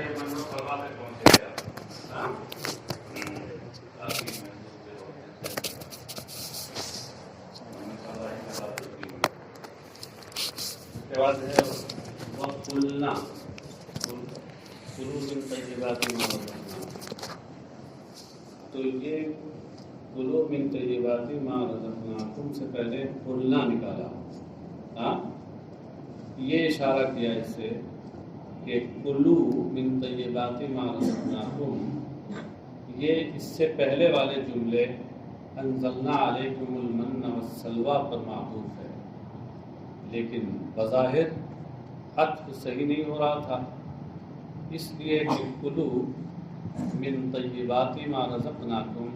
یہ منو سلوا تک پہنچے گا. اس کے بعد ہے وَقُلْنَا کُلُوا مِن طَیِّبَاتِ مَا رَزَقْنَاکُم. تو یہ کُلُوا مِن طَیِّبَاتِ مَا رَزَقْنَاکُم سے پہلے قُلْنَا نکالا. یہ اشارہ کیا اس سے کہ کُلُوا مِن طَیِّبَاتِ مَا رَزَقْنَاکُم، یہ اس سے پہلے والے جملے انزلنا علیکم المن والسلوی پر معطوف ہے، لیکن بظاہر عطف صحیح نہیں ہو رہا تھا، اس لیے کہ کُلُوا من طیبات ما رزقناکم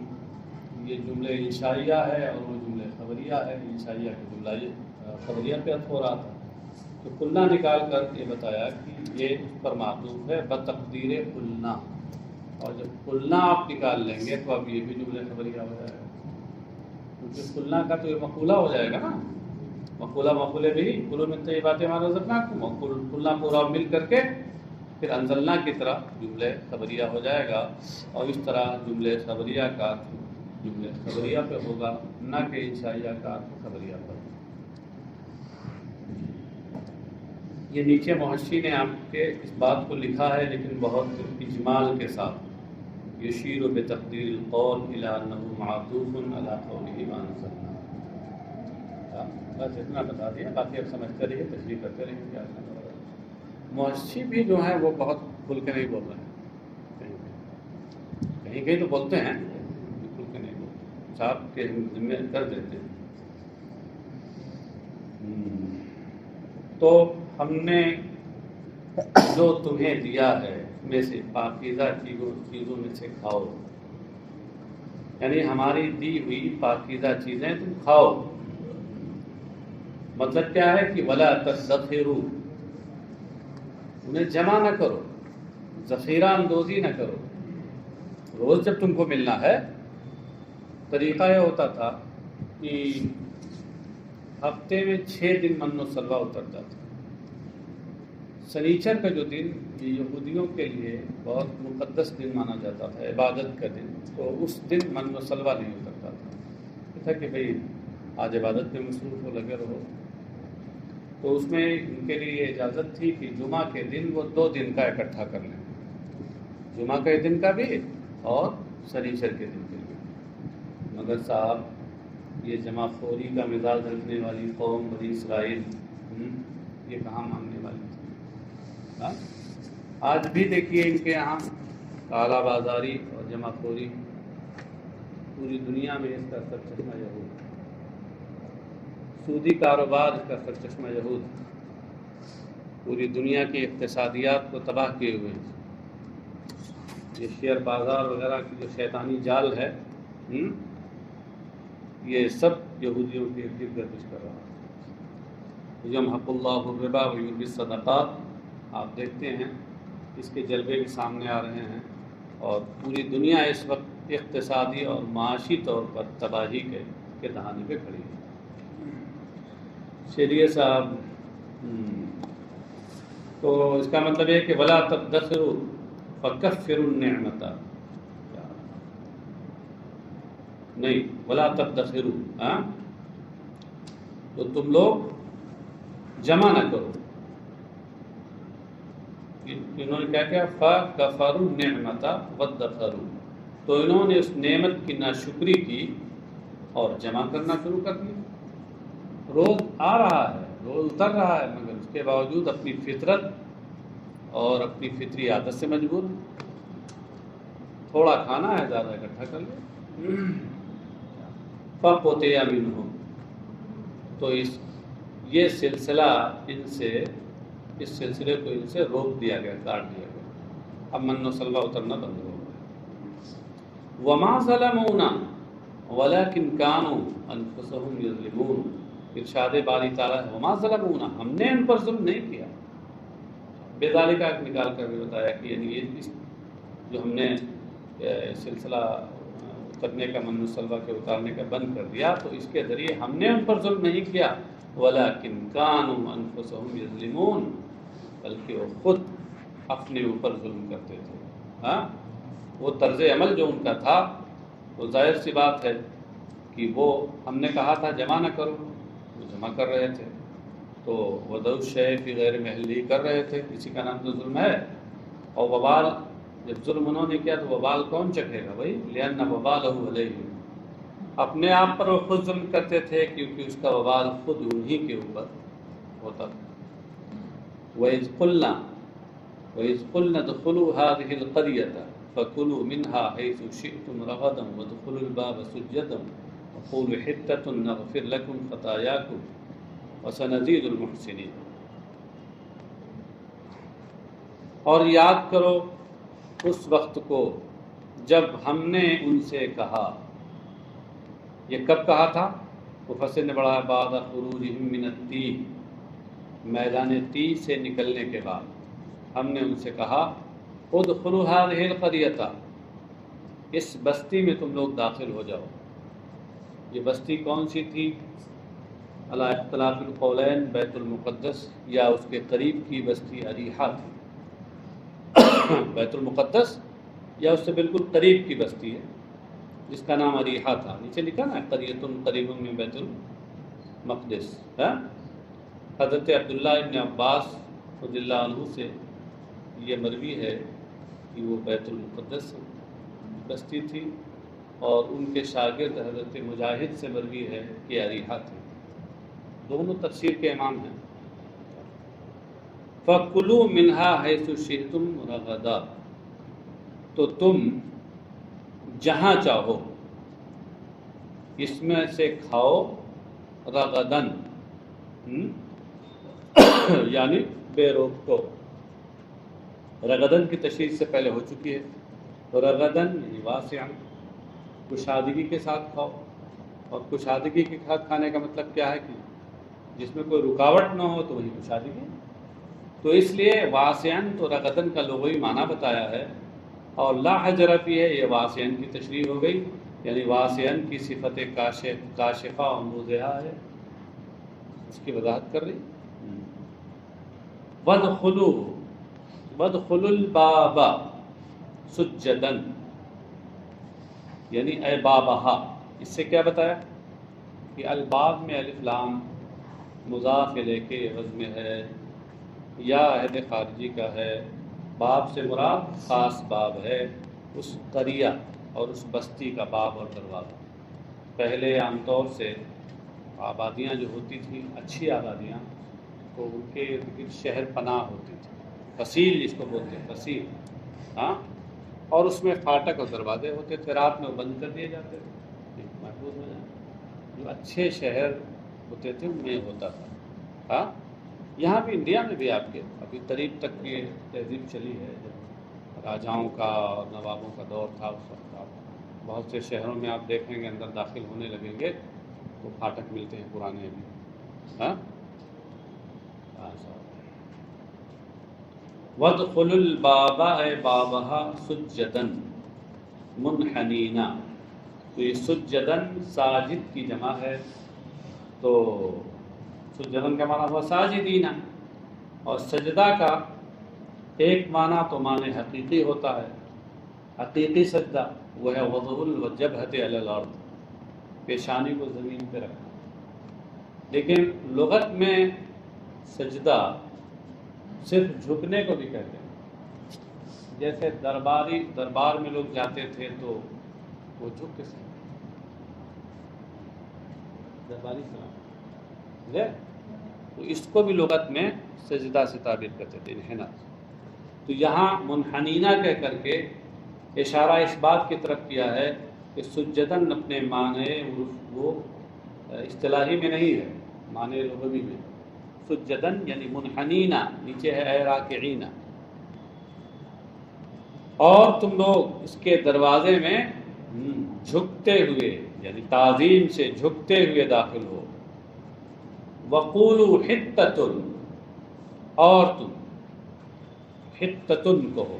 یہ جملے انشائیہ ہے اور وہ جملے خبریہ ہے. انشائیہ کا جملہ یہ خبریہ پہ عطف ہو رہا تھا، تو قلنا نکال کر یہ بتایا کہ یہ اس پر معطوف ہے بتقدیر قلنا، اور جب قلنا آپ نکال لیں گے تو اب یہ بھی جملے خبریہ ہو جائے گا، کیونکہ قلنا کا تو یہ مقولہ ہو جائے گا نا. مقولے بھی کُلُوا مِن طَیِّبَاتِ مَا رَزَقْنَاکُم، اور قلنا پورا مل کر کے پھر انزلنا کی طرح جملے خبریہ ہو جائے گا، اور اس طرح جملے خبریہ کا جملے خبریہ پہ ہوگا، نہ کہ انشائیہ کا خبریہ پر. یہ نیچے محشی نے آپ کے اس بات کو لکھا ہے لیکن بہت اجمال کے ساتھ. یشیر بتقدیر القول الی انہ معطوف علی قوله ما نزلنا. بس اتنا بتا دیا، باقی اب سمجھتے رہیے، تشریح کرتے رہیے. کیا محشی بھی جو ہیں وہ بہت کھل کے نہیں بول رہے ہیں، کہیں تو بولتے ہیں، کھل کے نہیں بولتے، صاحب کے ذمہ کر دیتے ہیں. تو ہم نے جو تمہیں دیا ہے میں سے پاکیزہ چیزوں میں سے کھاؤ، یعنی ہماری دی ہوئی پاکیزہ چیزیں تم کھاؤ. مطلب کیا ہے کہ ولا تدخروا، انہیں جمع نہ کرو، ذخیرہ اندوزی نہ کرو. روز جب تم کو ملنا ہے، طریقہ یہ ہوتا تھا کہ ہفتے میں 6 دن من و سلوہ اترتا تھا. سنیچر کا جو دن یہ یہودیوں کے لیے بہت مقدس دن مانا جاتا تھا، عبادت کا دن، تو اس دن من و سلوہ نہیں اترتا تھا. یہ تھا کہ بھئی آج عبادت میں مصروف ہو، لگے رہو. تو اس میں ان کے لیے یہ اجازت تھی کہ جمعہ کے دن وہ 2 دن کا اکٹھا کر لیں، جمعہ کے دن کا بھی اور سنیچر کے دن کے بھی. مگر صاحب یہ جمع خوری کا مزاج رکھنے والی قوم بنی اسرائیل یہ کہاں ماننے والی تھی. آج بھی دیکھیے ان کے یہاں کالا بازاری اور جمع خوری پوری دنیا میں اس کا سرچشمہ یہود، سودی کاروبار اس کا سرچشمہ یہود پوری دنیا کی اقتصادیات کو تباہ کیے ہوئے ہیں. یہ شیئر بازار وغیرہ کی جو شیطانی جال ہے، یہ سب یہودیوں کی گردش کر رہا ہے. یمحق اللہ الربا ویربی الصدقات، آپ دیکھتے ہیں اس کے جلوے بھی سامنے آ رہے ہیں، اور پوری دنیا اس وقت اقتصادی اور معاشی طور پر تباہی کے دہانے پہ کھڑی ہے. چلیے صاحب، تو اس کا مطلب ہے کہ ولا تدخروا فکفروا النعمت، نہیں ولا تدخروا، تو تم لوگ جمع نہ کرو. انہوں نے کیا کیا؟ فکفروا النعمت وادخروا، تو انہوں نے اس نعمت کی ناشکری کی اور جمع کرنا شروع کر دیا. روز آ رہا ہے، روز اتر رہا ہے، مگر اس کے باوجود اپنی فطرت اور اپنی فطری عادت سے مجبور ہے. تھوڑا کھانا ہے، زیادہ اکٹھا کر لے. فَقُطِعَ مِنْهُمْ، تو یہ سلسلہ اس سلسلے کو ان سے روک دیا گیا، کاٹ دیا گیا. اب من و سلوہ اترنا بند ہو گیا. وَمَا ظَلَمُونَا وَلَكِنْ كَانُوا أَنفُسَهُمْ يَظْلِمُونَ. ارشاد باری تعالیٰ ہے وَمَا ظَلَمُونَا، ہم نے ان پر ظلم نہیں کیا. بے کا نکال کر بھی بتایا کہ یعنی جو ہم نے سلسلہ اترنے کا، من و سلوہ کے اتارنے کا بند کر دیا، تو اس کے ذریعے ہم نے ان پر ظلم نہیں کیا. وَلَكِنْ كَانُوا أَنفُسَهُمْ يَظْلِمُونَ، بلکہ وہ خود اپنے اوپر ظلم کرتے تھے. ہاں وہ طرز عمل جو ان کا تھا وہ ظاہر سی بات ہے کہ وہ ہم نے کہا تھا جمع نہ کرو، وہ جمع کر رہے تھے. تو وضع الشیء فی غیر محلہ کر رہے تھے، اسی کا نام تو ظلم ہے. اور وبال، جب ظلم انہوں نے کیا تو وبال کون چکھے گا بھائی؟ لأن وبالہ علیہم، اپنے آپ پر وہ خود ظلم کرتے تھے کیونکہ اس کا وبال خود انہی کے اوپر ہوتا تھا. وَإِذْ قُلْنَا ادْخُلُوا هَٰذِهِ الْقَرْيَةَ فَكُلُوا مِنْهَا حَيْثُ شِئْتُمْ رَغَدًا وَادْخُلُوا الْبَابَ سُجَّدًا وَقُولُوا حِطَّةٌ نَغْفِرْ لَكُمْ خَطَايَاكُمْ وَسَنَزِيدُ الْمُحْسِنِينَ. اور یاد کرو اس وقت کو جب ہم نے ان سے کہا. یہ کب کہا تھا؟ مفسر نے بڑھایا بعد خروجہم من التیہ، میدان تیہ سے نکلنے کے بعد ہم نے ان سے کہا ادخلوا هذه القرية، اس بستی میں تم لوگ داخل ہو جاؤ. یہ بستی کون سی تھی؟ علی اختلاف القولین بیت المقدس یا اس کے قریب کی بستی اریحہ تھی. بیت المقدس یا اس سے بالکل قریب کی بستی ہے جس کا نام اریحہ تھا. نیچے لکھا نا قریۃ قریب من بیت المقدس. حضرت عبداللہ ابن عباس رضی اللہ عنہ سے یہ مروی ہے کہ وہ بیت المقدس بستی تھی، اور ان کے شاگرد حضرت مجاہد سے مروی ہے کہ اریحہ تھی. دونوں تفسیر کے امام ہیں. فَكُلُوا مِنْهَا حَيْثُ شِئْتُمْ رَغَدًا، تو تم جہاں چاہو اس میں سے کھاؤ رغدن، یعنی بے روک ٹوک. رغدن کی تشریح سے پہلے ہو چکی ہے. رغدن یعنی واسعاً، کشادگی کے ساتھ کھاؤ. اور کشادگی کے ساتھ کھانے کا مطلب کیا ہے کہ جس میں کوئی رکاوٹ نہ ہو تو وہی کشادگی. تو اس لیے واسعاً تو رغدن کا لغوی معنی بتایا ہے، اور لا حجر فیہ ہے یہ واسعاً کی تشریح ہو گئی، یعنی واسعاً کی صفت کاشفہ و موضحہ ہے، اس کی وضاحت کر رہی. وَادْخُلُوا الْبَابَ سُجَّدًا، یعنی اے بابہا. اس سے کیا بتایا کہ الباب میں الف لام مضاف الیہ کے عوض میں ہے یا عہد خارجی کا ہے. باب سے مراد خاص باب ہے، اس قریہ اور اس بستی کا باب اور دروازہ. پہلے عام طور سے آبادیاں جو ہوتی تھیں اچھی آبادیاں، تو ان کے ارد گرد شہر پناہ ہوتی تھی، فصیل جس کو بولتے ہیں فصیل. ہاں، اور اس میں فاٹک اور دروازے ہوتے تھے، رات میں وہ بند کر دیے جاتے تھے محفوظ ہو جائیں. جو اچھے شہر ہوتے تھے ان میں ہوتا تھا. ہاں، یہاں بھی انڈیا میں بھی آپ کے ابھی قریب تک یہ تہذیب چلی ہے. جب راجاؤں کا اور نوابوں کا دور تھا اس وقت آپ بہت سے شہروں میں آپ دیکھیں گے اندر داخل ہونے لگیں گے وہ پھاٹک ملتے ہیں پرانے ابھی. ہاں، وَادْخُلُوا الْبَابَ اے بابہا سُجَّدًا مُنْحَنِينَ. تو یہ سجدن ساجد کی جمع ہے، تو سجدن کا معنی ہوا ساجدین، اور سجدہ کا ایک معنی تو معنی حقیقی ہوتا ہے. حقیقی سجدہ وہ ہے وضع الجبہۃ علی الارض، پیشانی کو زمین پہ رکھنا. لیکن لغت میں سجدہ صرف جھکنے کو بھی کہتے ہیں. جیسے دربار میں لوگ جاتے تھے تو وہ جھک کے درباری سلام، تو اس کو بھی لغت میں سجدہ سے تعبیر کرتے تھے، انحناء. تو یہاں منحنینہ کہہ کر کے اشارہ اس بات کی طرف کیا ہے کہ سجدن اپنے معنی وہ اصطلاحی میں نہیں ہے، معنی لغوی میں. سجدن یعنی منحنینہ، نیچے ہے اے راکعین. اور تم لوگ اس کے دروازے میں جھکتے ہوئے یعنی تعظیم سے جھکتے ہوئے داخل ہو. وَقُولُوا حِطَّةٌ، اور تم حِطَّةٌ کہو.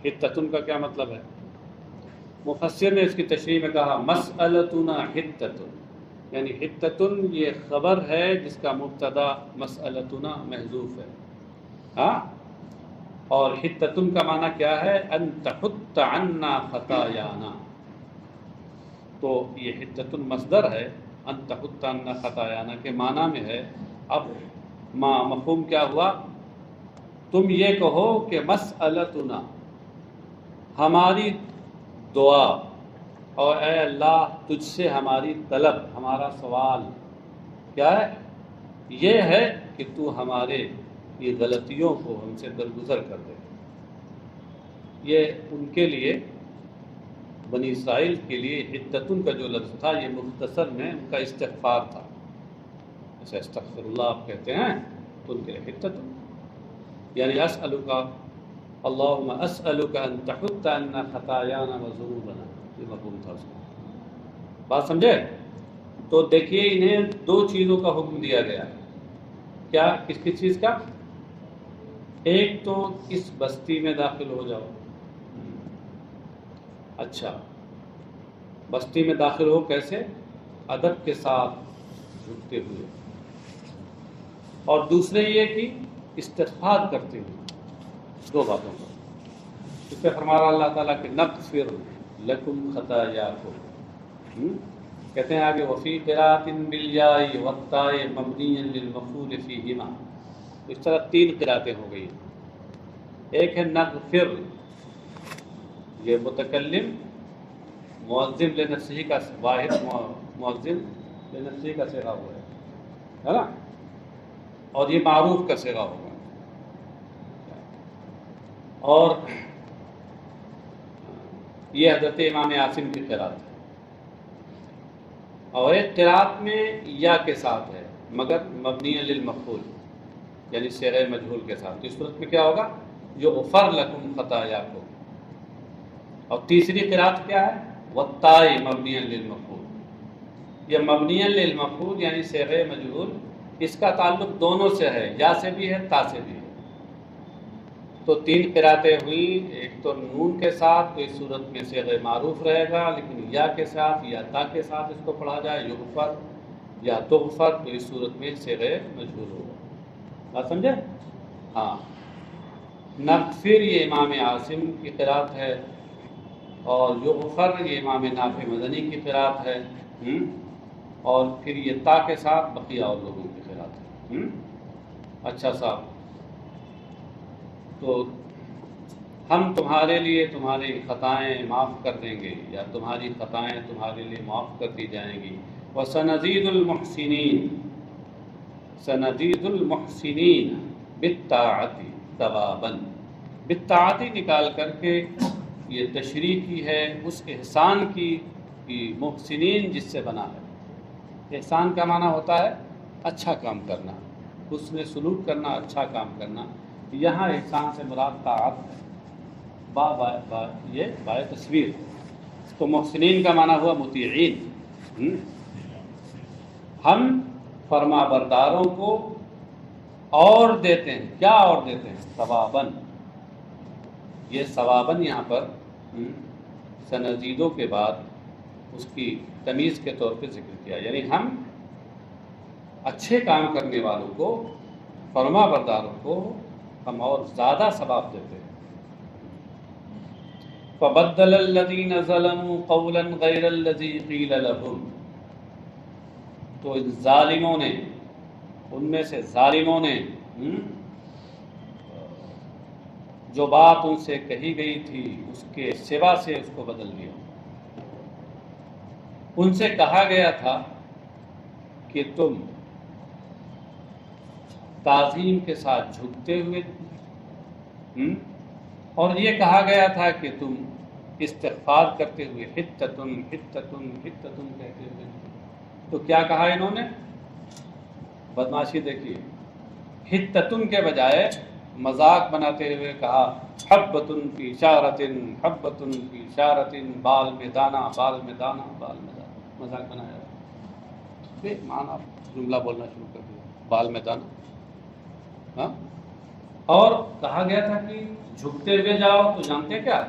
حِطَّةٌ کا کیا مطلب ہے؟ مفسر نے اس کی تشریح میں کہا مسئلتنا حِطَّةٌ، یعنی حِطَّةٌ یہ خبر ہے جس کا مبتدا مسئلتنا محذوف ہے. ہاں، اور حتتن کا معنی کیا ہے؟ ان تحط عنا خطایانا. تو یہ حتتن مصدر ہے، ان تحط عنا خطایانا کے معنی میں ہے. اب مفہوم کیا ہوا؟ تم یہ کہو کہ مسئلتنا، ہماری دعا، اور اے اللہ تجھ سے ہماری طلب، ہمارا سوال کیا ہے؟ یہ ہے کہ تو ہمارے یہ غلطیوں کو ہم سے درگزر کر دے. یہ ان کے لیے، بنی اسرائیل کے لیے حتتن کا جو لفظ تھا یہ مختصر میں ان کا استغفار تھا. جیسے استغفر اللہ آپ کہتے ہیں تو ان کے لیے حتتن، یعنی اسألک اللہم اسألک ان تحط عنا خطایانا وذنوبنا، یہ مفہوم تھا اس کا. بات سمجھے؟ تو دیکھیے انہیں دو چیزوں کا حکم دیا گیا. کیا؟ کس کس چیز کا؟ ایک تو اس بستی میں داخل ہو جاؤ. اچھا، بستی میں داخل ہو کیسے؟ ادب کے ساتھ جھکتے ہوئے، اور دوسرے یہ کہ استغفار کرتے ہوئے. دو باتوں کو اس پہ فرمایا اللہ تعالیٰ کہ نغفر لکم خطایاکم. کہتے ہیں آگے وفی قراءۃ بالیاء والتاء مبنی للمفعول فیہما. اس طرح تین قراءتیں ہو گئی. ایک ہے نغفر، یہ متکلم مؤذن لنفسہ کا واحد مؤذن لنفسہ کا صیغہ ہوا ہے نا، اور یہ معروف کا صیغہ ہوگا. اور یہ حضرت امام عاصم کی قراءت ہے. اور ایک قراءت میں یا کے ساتھ ہے مگر مبنی للمفعول، یعنی صیغہ مجہول کے ساتھ. اس صورت میں کیا ہوگا؟ یغفر لکم خطایاکم. اور تیسری قراءت کیا ہے؟ والتاء مبنی للمفعول. یہ مبنی للمفعول یعنی صیغہ مجہول، اس کا تعلق دونوں سے ہے، یا سے بھی ہے تا سے بھی ہے. تو تین قراءتیں ہوئی. ایک تو نون کے ساتھ، تو اس صورت میں صیغہ معروف رہے گا، لیکن یا کے ساتھ یا تا کے ساتھ اس کو پڑھا جائے یغفر یا تغفر، تو اس صورت میں صیغہ مجہول ہوگا. بات سمجھے؟ ہاں. نغفر یہ امام عاصم کی قراءت ہے، اور یغفر یہ امام نافع مدنی کی قراءت ہے، اور پھر یہ تا کے ساتھ بقیہ اور لوگوں کی قراءت ہے. اچھا صاحب، تو ہم تمہارے لیے تمہاری خطائیں معاف کر دیں گے، یا تمہاری خطائیں تمہارے لیے معاف کر دی جائیں گی. وَسَنَزِيدُ الْمُحْسِنِينَ، سَنَزِيدُ الْمُحْسِنِينَ بِالطَّاعَةِ ثَوَابًا. بالطاعتی نکال کر کے یہ تشریح کی ہے اس احسان کی کہ محسنین جس سے بنا ہے. احسان کا معنی ہوتا ہے اچھا کام کرنا، حسن سلوک کرنا، اچھا کام کرنا. یہاں احسان سے مراد طاعت ہے. یہ بائے تصویر. تو محسنین کا معنی ہوا مطیعین. ہم فرما برداروں کو اور دیتے ہیں. کیا اور دیتے ہیں؟ ثواباً. یہ ثواباً یہاں پر سنزیدوں کے بعد اس کی تمیز کے طور پہ ذکر کیا، یعنی ہم اچھے کام کرنے والوں کو، فرما برداروں کو ہم اور زیادہ ثواب دیتے ہیں. فَبَدَّلَ الَّذِينَ ظَلَمُوا قَوْلًا غَيْرَ الَّذِي قِيلَ لَهُمْ. تو ان ظالموں نے، ان میں سے ظالموں نے جو بات ان سے کہی گئی تھی اس کے سوا سے اس کو بدل دیا. ان سے کہا گیا تھا کہ تم تعظیم کے ساتھ جھکتے ہوئے، اور یہ کہا گیا تھا کہ تم استغفار کرتے ہوئے حتتن حتتن حتتن کہتے ہوئے. تو کیا کہا انہوں نے؟ بدماشی دیکھیے. حتتن کے بجائے مذاق بناتے ہوئے کہا حبتن فی اشارتن حبتن فی اشارتن، بال میں دانا بال میں دانا بال میں دانا. مذاق بنایا بے معنی جملہ بولنا شروع کر دیا، بال میں دانا. ہاں. اور کہا گیا تھا کہ جھکتے ہوئے جاؤ، تو جانتے کیا؟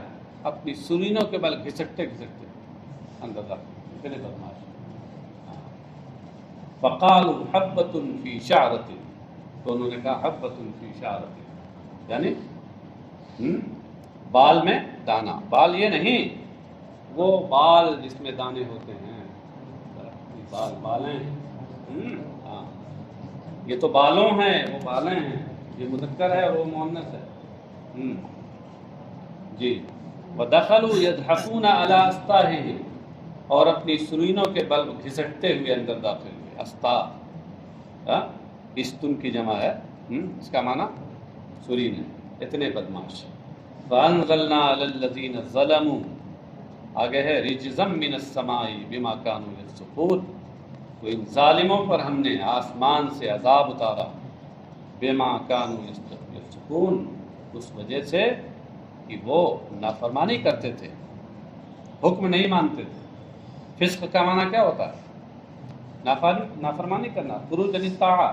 اپنی سرینوں کے بل گھسکتے گھسکتے اندر داخل. بدماش. فقالوا حبۃ فی شعرۃ، تو انہوں نے کہا حبۃ فی شعرۃ، یعنی بال میں دانا، بال یہ نہیں وہ بال جس میں دانے ہوتے ہیں، بالیں، ہاں یہ تو بالوں ہیں، وہ بالیں ہیں، یہ مذکر ہے اور وہ مؤنث ہے۔ جی وَدَخَلُوا يَضْحَكُونَ عَلَىٰ أَسْتَاحِهِمْ، اور اپنی سرینوں کے بل گھسٹتے ہوئے اندر داخل ہوئے۔ استا استن کی جمع ہے، اس کا معنی سرین ہے، اتنے بدماش۔ فَأَنزَلْنَا عَلَى الَّذِينَ ظَلَمُوا، آگے ہے رِجْزًا مِّنَ السَّمَاءِ بِمَا كَانُوا يَفْسُقُونَ، تو ان ظالموں پر ہم نے آسمان سے عذاب اتارا، بِمَا كَانُوا يَفْسُقُونَ، اس وجہ سے کہ وہ نافرمانی کرتے تھے، حکم نہیں مانتے تھے۔ فسق کا معنی کیا ہوتا ہے؟ نافرمانی کرنا، خروج عن الطاعہ۔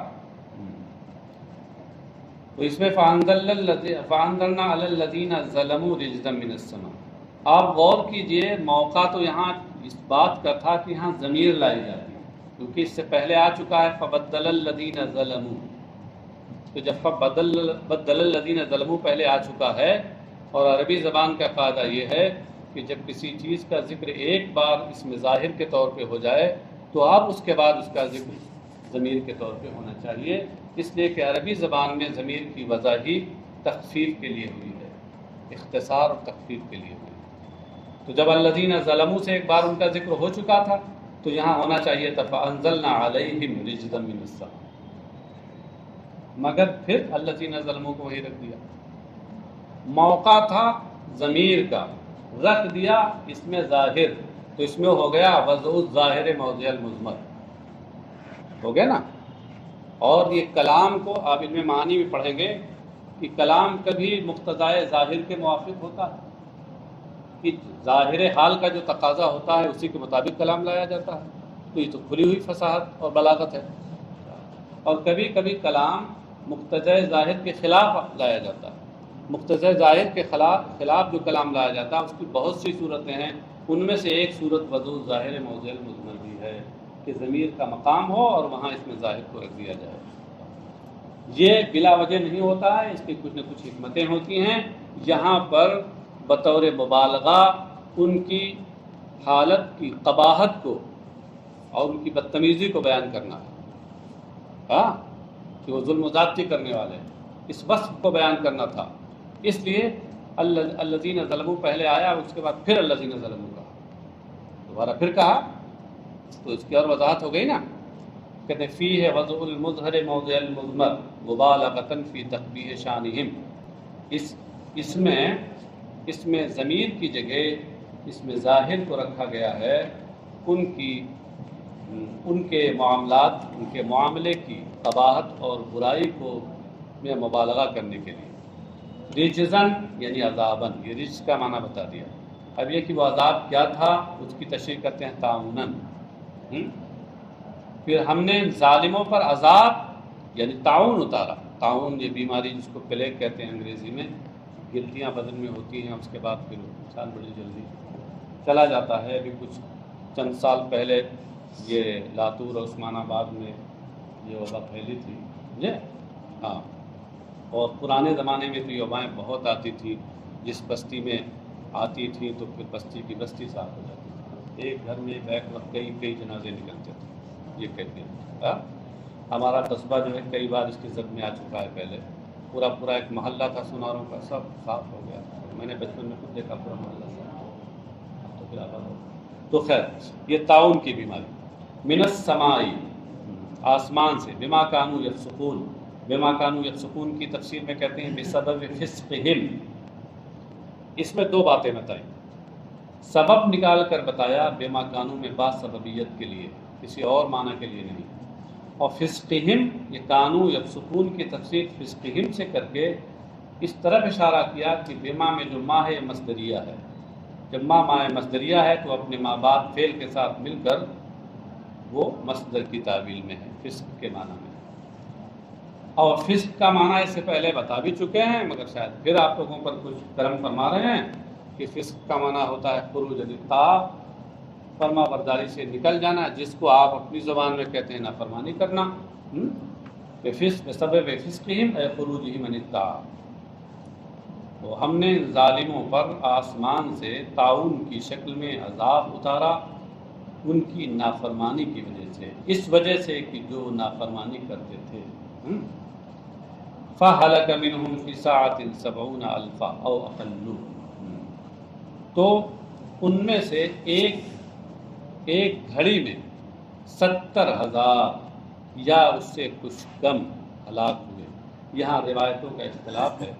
تو اس میں فَأَنزَلْنَا عَلَى الَّذِينَ ظَلَمُوا رِجْزًا مِّنَ السَّمَاءِ، آپ غور کیجئے، موقع تو یہاں اس بات کا تھا کہ یہاں ضمیر لائی جاتی ہے، کیونکہ اس سے پہلے آ چکا ہے فَبَدَّلَ الَّذِينَ ظَلَمُوا، تو جب بَدَّلَ الَّذِينَ ظَلَمُوا پہلے آ چکا ہے، اور عربی زبان کا قاعدہ یہ ہے کہ جب کسی چیز کا ذکر ایک بار اس میں ظاہر کے طور پہ ہو جائے تو اب اس کے بعد اس کا ذکر ضمیر کے طور پہ ہونا چاہیے، اس لیے کہ عربی زبان میں ضمیر کی وضع ہی تخفیف کے لیے ہوئی ہے، اختصار اور تخفیف کے لیے ہوئی ہے۔ تو جب الذین ظلموا سے ایک بار ان کا ذکر ہو چکا تھا تو یہاں ہونا چاہیے تھا فانزلنا علیہم رجزا من السماء، مگر پھر الذین ظلموا کو وہی رکھ دیا۔ موقع تھا ضمیر کا، رکھ دیا اس میں ظاہر، تو اس میں ہو گیا وضع الظاہر موضع المضمر، ہو گیا نا۔ اور یہ کلام کو آپ ان میں معنی بھی پڑھیں گے کہ کلام کبھی مقتضائے ظاہر کے موافق ہوتا ہے، کہ ظاہر حال کا جو تقاضا ہوتا ہے اسی کے مطابق کلام لایا جاتا ہے، تو یہ تو کھلی ہوئی فصاحت اور بلاغت ہے۔ اور کبھی کبھی کلام مقتضائے ظاہر کے خلاف لایا جاتا ہے، مقتضى ظاہر کے خلاف جو کلام لایا جاتا ہے اس کی بہت سی صورتیں ہیں، ان میں سے ایک صورت وضع ظاہر موضع المضمر بھی ہے کہ ضمیر کا مقام ہو اور وہاں اس میں ظاہر کو رکھ دیا جائے۔ یہ بلا وجہ نہیں ہوتا ہے، اس کی کچھ نہ کچھ حکمتیں ہوتی ہیں۔ یہاں پر بطور مبالغہ ان کی حالت کی قباحت کو اور ان کی بدتمیزی کو بیان کرنا ہے، کہ وہ ظلم و زیادتی کرنے والے، اس وصف کو بیان کرنا تھا، اس لیے الذین ظلموا پہلے آیا، اس کے بعد پھر الذین ظلموا کہا، دوبارہ پھر کہا، تو اس کی اور وضاحت ہو گئی نا۔ کہتے ہیں فیہ وضع المظہر موضع المضمر مبالغۃ فی تقبیح شانہم، اس میں ضمیر کی جگہ اس میں ظاہر کو رکھا گیا ہے ان کے معاملات، ان کے معاملے کی قباحت اور برائی کو میں مبالغہ کرنے کے لیے۔ رجزن یعنی عذابن، یہ رجز کا معنی بتا دیا۔ اب یہ کہ وہ عذاب کیا تھا اس کی تشریح کرتے ہیں تعاونن۔ پھر ہم نے ظالموں پر عذاب یعنی تعاون اتارا، تعاون یہ بیماری جس کو پلیگ کہتے ہیں انگریزی میں، گلٹیاں بدن میں ہوتی ہیں، اس کے بعد پھر انسان بڑی جلدی چلا جاتا ہے۔ ابھی کچھ چند سال پہلے یہ لاتور اور عثمان آباد میں یہ وبا پھیلی تھی، ہاں، اور پرانے زمانے میں تو یہ وبائیں بہت آتی تھی، جس بستی میں آتی تھی تو پھر بستی کی بستی صاف ہو جاتی تھی، ایک گھر میں بیک وقت کئی جنازے نکلتے تھے۔ یہ کہتے ہیں ہمارا قصبہ جو ہے کئی بار اس کی زد میں آ چکا ہے، پہلے پورا ایک محلہ تھا سناروں کا، سب صاف ہو گیا، میں نے بچپن میں خود دیکھا پورا محلہ صاف، تو پھر آباد ہو۔ تو خیر یہ تعاون کی بیماری۔ من السماء آسمان سے، بما کانوا یفسقون، بما کانوا یفسقون کی تفسیر میں کہتے ہیں بسبب فسقہم۔ اس میں دو باتیں بتائیں، سبب نکال کر بتایا بما کانوا میں با سببیت کے لیے، کسی اور معنی کے لیے نہیں، اور فسقہم یہ کانوا یفسقون کی تفسیر فسقہم سے کر کے اس طرف اشارہ کیا کہ بما میں جو ما ہے مصدریہ ہے، جب ما مصدریہ ہے تو اپنے ما بعد فعل کے ساتھ مل کر وہ مصدر کی تعویل میں ہے، فسق کے معنی میں۔ اور فسق کا معنی اس سے پہلے بتا بھی چکے ہیں، مگر شاید پھر آپ لوگوں پر کچھ کرم فرما رہے ہیں کہ فسق کا معنی ہوتا ہے خروج عن الطاعہ، فرما برداری سے نکل جانا، جس کو آپ اپنی زبان میں کہتے ہیں نافرمانی کرنا۔ بسبب فسقہم اے خروجہم عن الطاعہ۔ تو ہم نے ظالموں پر آسمان سے طاعون کی شکل میں عذاب اتارا ان کی نافرمانی کی وجہ سے، اس وجہ سے کہ جو نافرمانی کرتے تھے۔ فَهَلَكَ مِنْهُمْ فِي سَاعَةٍ 70 أَلْفًا أَوْ أَقَلُّ، تو ان میں سے ایک گھڑی میں 70,000 یا اس سے کچھ کم ہلاک ہوئے۔ یہاں روایتوں کا اختلاف ہے،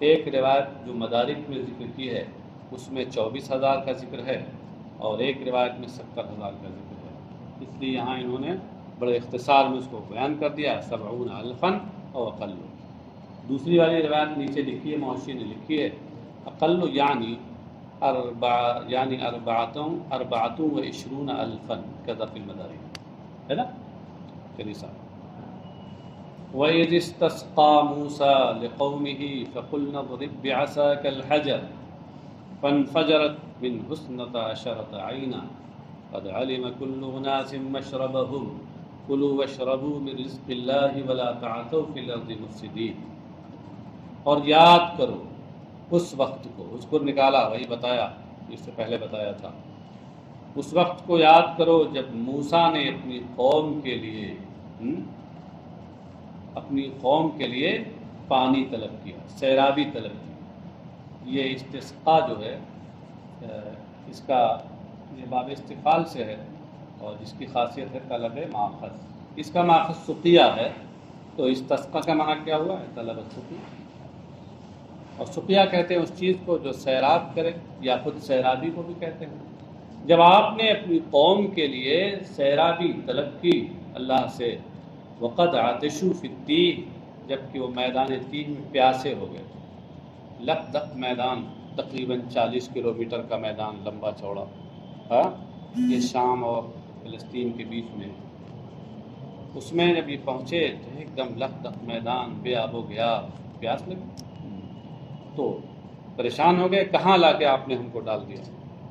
ایک روایت جو مدارک میں ذکر کی ہے اس میں 24,000 کا ذکر ہے، اور ایک روایت میں 70,000 کا ذکر ہے، اس لیے یہاں انہوں نے بڑے اختصار میں اس کو بیان کر دیا 70 ألفًا أو أقل۔ دوسری والی روایت نیچے لکھی ہے، موشی نے لکھی ہے اقل یعنی 24 ألفًا کذا فی المدارک، ہے نا؟ چلیے صاحب، وَإِذِ اسْتَسْقَىٰ مُوسَىٰ لِقَوْمِهِ فَقُلْنَا اضْرِب بِّعَصَاكَ الْحَجَرَ فَانْفَجَرَتْ مِنْهُ 12 عَيْنًا قَدْ عَلِمَ كُلُّ أُنَاسٍ مَّشْرَبَهُمْ كُلُوا وَاشْرَبُوا مِن رِّزْقِ اللَّهِ وَلَا تَعْثَوْا فِي الْأَرْضِ مُفْسِدِينَ۔ اور یاد کرو اس وقت کو، اس کو نکالا، وہی بتایا اس سے پہلے بتایا تھا، اس وقت کو یاد کرو جب موسیٰ نے اپنی قوم کے لیے پانی طلب کیا، سیرابی طلب کی۔ یہ استسقاء جو ہے اس کا یہ باب استفعال سے ہے، اور اس کی خاصیت ہے طلب ماخذ، اس کا ماخذ سقیہ ہے، تو استسقاء کا معنی کیا ہوا ہے؟ طلب سقیہ، اور سقیہ کہتے ہیں اس چیز کو جو سیراب کرے، یا خود سیرابی کو بھی کہتے ہیں۔ جب آپ نے اپنی قوم کے لیے سیرابی طلب کی اللہ سے، وقد عطشوا فی التیہ، جبکہ وہ میدان تیہ میں پیاسے ہو گئے، لق دق میدان، تقریباً 40 کلومیٹر کا میدان، لمبا چوڑا، یہ شام اور فلسطین کے بیچ میں، اس میں جب یہ پہنچے تو ایک دم لق دق میدان، بے آب و گیا، پیاس لگی، تو پریشان ہو گئے، کہاں لا کے آپ نے ہم کو ڈال دیا،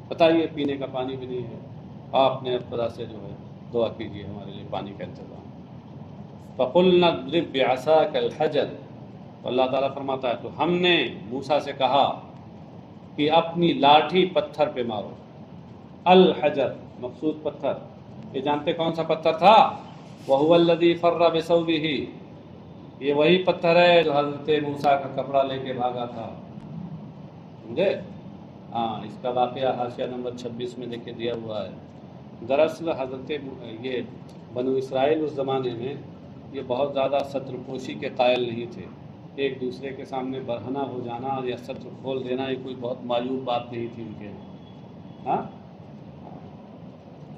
بتائیے پینے کا پانی بھی نہیں ہے، آپ نے خدا سے جو ہے دعا کیجیے ہمارے لیے پانی کا انتظام۔ فَقُلْنَا اضْرِب بِّعَصَاكَ الْحَجَرَ، تو اللہ تعالیٰ فرماتا ہے تو ہم نے موسیٰ سے کہا کہ اپنی لاٹھی پتھر پہ مارو۔ الحجر مخصوص پتھر، یہ جانتے کون سا پتھر تھا؟ وَهُوَ الَّذِي فَرَّ بِثَوْبِهِ، یہ وہی پتھر ہے جو حضرت موسیٰ کا کپڑا لے کے بھاگا تھا، سمجھے؟ ہاں، اس کا واقعہ حاشیہ نمبر 26 میں دیکھے دیا ہوا ہے۔ دراصل حضرت یہ بنو اسرائیل اس زمانے میں یہ بہت زیادہ ستر پوشی کے قائل نہیں تھے، ایک دوسرے کے سامنے برہنہ ہو جانا یا ستر کھول دینا یہ کوئی بہت معیوب بات نہیں تھی ان کے ہاں۔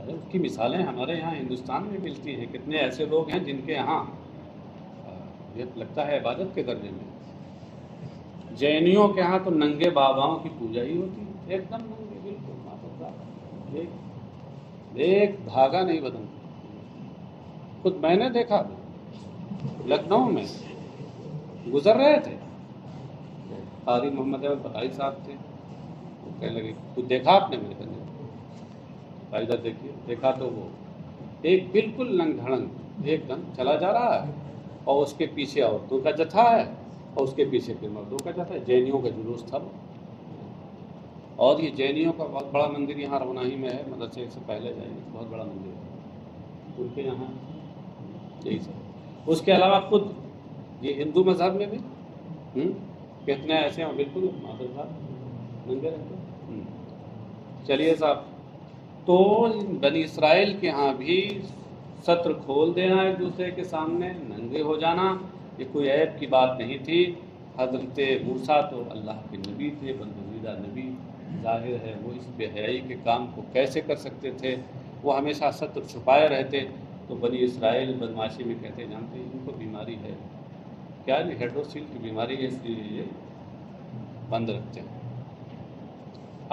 اس کی مثالیں ہمارے یہاں ہندوستان میں ملتی ہیں، کتنے ایسے لوگ ہیں جن کے یہاں یہ لگتا ہے عبادت کے درجے میں۔ جینیوں کے ہاں تو ننگے باباؤں کی پوجا ہی ہوتی ہے، ایک دم ننگے، بالکل ایک دھاگا نہیں بدن، خود میں نے دیکھا، لکھنؤ میں گزر رہے تھے، قاری محمد احمد بقائی صاحب تھے، وہ کہنے لگے کچھ دیکھا آپ نے؟ میرے کہنے فائدہ دیکھیے، دیکھا تو وہ ایک بالکل لنگ دھڑنگ ایک دم چلا جا رہا ہے، اور اس کے پیچھے عورتوں کا جتھا ہے، اور اس کے پیچھے پھر مردوں کا جتھا ہے، جینیوں کا جلوس تھا وہ۔ اور یہ جینیوں کا بہت بڑا مندر یہاں روناہی میں ہے، مدرسے سے پہلے جائیں، بہت بڑا مندر ہے ان کے یہاں، یہی سب۔ اس کے علاوہ خود یہ ہندو مذہب میں بھی کتنے ایسے ہیں بالکل ننگے رہتے ہیں۔ چلیے صاحب، تو بنی اسرائیل کے ہاں بھی ستر کھول دینا ایک دوسرے کے سامنے، ننگے ہو جانا، یہ کوئی عیب کی بات نہیں تھی۔ حضرت موسیٰ تو اللہ کے نبی تھے، برگزیدہ نبی، ظاہر ہے وہ اس بے حیائی کے کام کو کیسے کر سکتے تھے؟ وہ ہمیشہ ستر چھپائے رہتے، تو بنی اسرائیل بدماشی میں کہتے جانتے ہیں ان کو بیماری ہے، کیا نہیں ہیڈروسیل کی بیماری ہے، اس لیے یہ بند رکھتے ہیں۔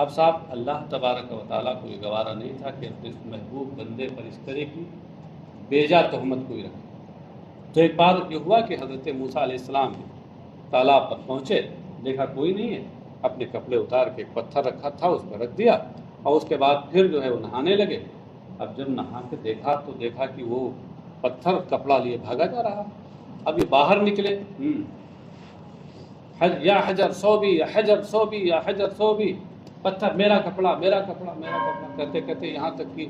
اب صاحب اللہ تبارک و تعالیٰ کو یہ گوارا نہیں تھا کہ اپنے محبوب بندے پر اس طرح کی بیجا تہمت کوئی رکھے، تو ایک بار یہ ہوا کہ حضرت موسیٰ علیہ السلام تالاب پر پہنچے، دیکھا کوئی نہیں ہے، اپنے کپڑے اتار کے ایک پتھر رکھا تھا اس پر رکھ دیا، اور اس کے بعد پھر جو ہے وہ نہانے لگے۔ اب جب نہا کے دیکھا تو دیکھا کہ وہ پتھر کپڑا لیے بھاگا جا رہا۔ اب یہ باہر نکلے یا حجر صوبی یا حجر صوبی یا حجر صوبی، پتھر میرا کپڑا میرا کپڑا میرا کپڑا کرتے کرتے یہاں تک کہ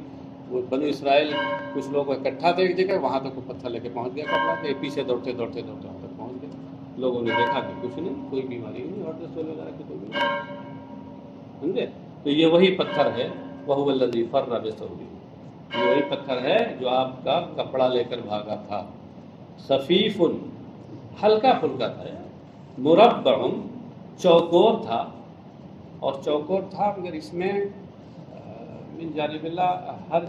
وہ بنو اسرائیل کچھ لوگ اکٹھا تھے ایک جگہ، وہاں تک وہ پتھر لے کے پہنچ گیا کپڑا کے، پیچھے دوڑتے دوڑتے دوڑتے وہاں تک پہنچ گئے۔ لوگوں نے دیکھا کہ کچھ نہیں، کوئی بیماری نہیں، اور رسول وغیرہ کی کوئی بیماری نہیں، سمجھے؟ تو یہ وہی پتھر ہے، وَهُوَ الَّذِي فَرَّ بِثَوْبِهِ، یہ وہی پتھر ہے جو آپ کا کپڑا لے کر بھاگا تھا۔ صفیف، ہلکا پھلکا تھا، مربع، چوکور تھا، اور چوکور تھا مگر اس میں من جانب اللہ ہر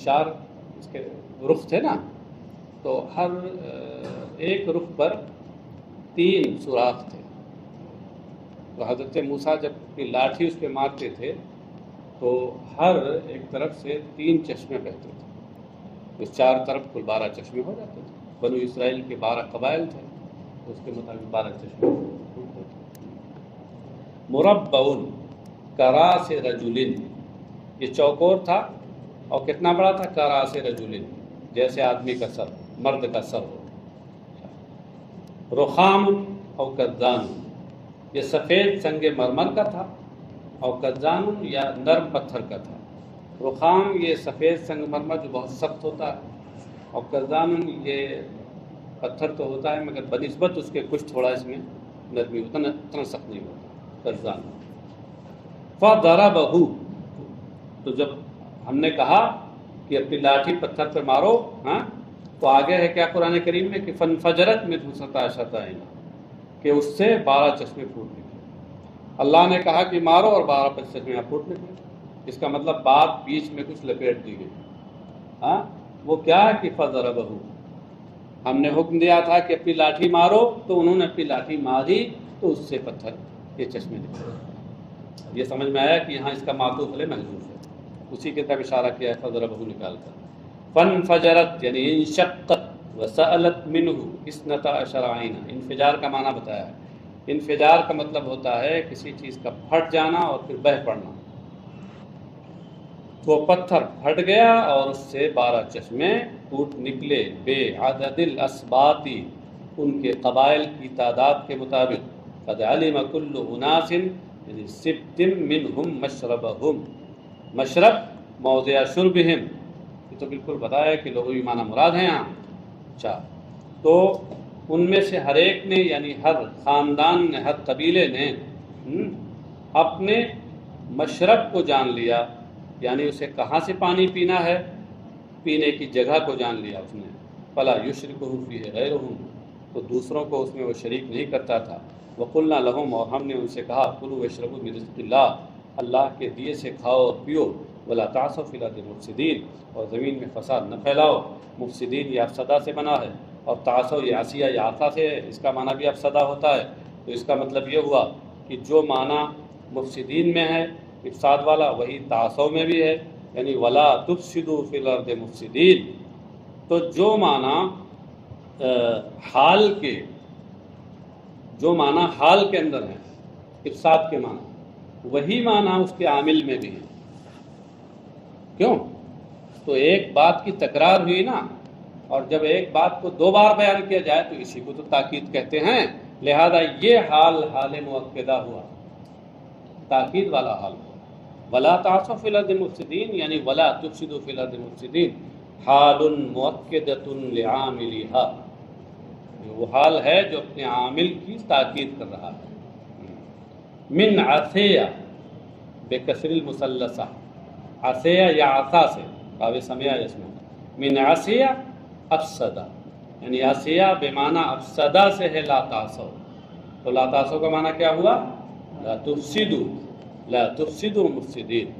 چار اس کے رخ تھے نا، تو ہر ایک رخ پر 3 سوراخ تھے۔ تو حضرت موسیٰ جب اپنی لاٹھی اس پہ مارتے تھے تو ہر ایک طرف سے 3 چشمے بہتے تھے، تو 4 طرف کل 12 چشمے ہو جاتے تھے۔ بنو اسرائیل کے 12 قبائل تھے، تو اس کے مطابق 12 چشمے ہوتے تھے۔ مربع کراس رجل، یہ چوکور تھا اور کتنا بڑا تھا؟ کراس رجل، جیسے آدمی کا سر، مرد کا سر ہو۔ رخام او کدان، یہ سفید سنگ مرمر کا تھا، اور کدان یا نرم پتھر کا تھا۔ رخام یہ سفید سنگ مرمر جو بہت سخت ہوتا ہے، اور کدان یہ پتھر تو ہوتا ہے مگر بنسبت اس کے کچھ تھوڑا اس میں نرمی ہوتا، اتنا سخت نہیں ہوتا کدان۔ فَضَرَبَهُ، تو جب ہم نے کہا کہ اپنی لاٹھی پتھر پہ مارو، ہاں، تو آگے ہے کیا قرآن کریم میں کہ فَانْفَجَرَتْ مِنْهُ 17 عَيْنًا، کہ اس سے 12 چشمے پھوٹ نکلے۔ اللہ نے کہا کہ مارو اور 12 چشمے پھوٹ نکلے، اس کا مطلب بات بیچ میں کچھ لپیٹ دی گئی، ہاں، وہ کیا ہے کہ فَضَرَبَهُ، ہم نے حکم دیا تھا کہ اپنی لاٹھی مارو، تو انہوں نے اپنی لاٹھی ماری تو اس سے پتھر یہ چشمے نکلے۔ یہ سمجھ میں آیا کہ یہاں اس کا معطوف علیہ محذوف ہے، اسی کی طرف اشارہ کیا ہے فَضَرَبَهُ نکال کر۔ فَانْفَجَرَتْ یعنی انشقت، وَسَأَلَتْ مِنْهُ 12 عَيْنًا، انفجار کا معنی بتایا ہے۔ انفجار کا مطلب ہوتا ہے کسی چیز کا پھٹ جانا اور پھر بہہ پڑنا۔ وہ پتھر پھٹ گیا اور اس سے 12 چشمے پھوٹ نکلے، بے عدد الاسباط، ان کے قبائل کی تعداد کے مطابق۔ قد علم کل اناس یعنی سبت منہم مشربہم، مشرب موضع شربہم، یہ تو بالکل بتایا کہ لغوی معنی مراد ہیں یہاں۔ اچھا، تو ان میں سے ہر ایک نے یعنی ہر خاندان نے، ہر قبیلے نے اپنے مشرب کو جان لیا، یعنی اسے کہاں سے پانی پینا ہے، پینے کی جگہ کو جان لیا اس نے۔ فلا یشرکہ فیہ غیرہم، تو دوسروں کو اس میں وہ شریک نہیں کرتا تھا۔ وقلنا لہم، اور ہم نے ان سے کہا، کلوا واشربوا من رزق اللہ، اللہ کے دیے سے کھاؤ اور پیو، ولا تعثوا فی الارض مفسدین، اور زمین میں فساد نہ پھیلاؤ۔ مفسدین یہ افسدہ سے بنا ہے، اور تعثوا یہ عصیہ یا عصا سے ہے، اس کا معنی بھی افسدہ ہوتا ہے۔ تو اس کا مطلب یہ ہوا کہ جو معنی مفسدین میں ہے افساد والا، وہی تعثوا میں بھی ہے، یعنی ولا تفسدوا فی الارض مفسدین۔ تو جو معنی حال کے، جو معنی حال کے اندر ہے افساد کے معنی، وہی معنی اس کے عامل میں بھی ہے۔ کیوں؟ تو ایک بات کی تکرار ہوئی نا، اور جب ایک بات کو 2 بار بیان کیا جائے تو اسی کو تو تاکید کہتے ہیں، لہذا یہ حال حال مؤکدہ ہوا، تاکید والا حال ہوا۔ ولا تعثوا فی الارض مفسدین یعنی ولا تفسدوا فی الارض مفسدین، حال مؤکدۃ لعاملھا، وہ حال ہے جو اپنے عامل کی تاکید کر رہا ہے۔ من عصیہ بکسر المثلثہ، عصیہ یا عصا سے، قاب سمیہ اس میں، من عصیہ افسدہ، یعنی عصیہ بمعنی افسدہ سے ہے لا تعثوا، تو لا تعثوا کا معنی کیا ہوا؟ لا تفسدوا، لا تفسدوا مفسدین،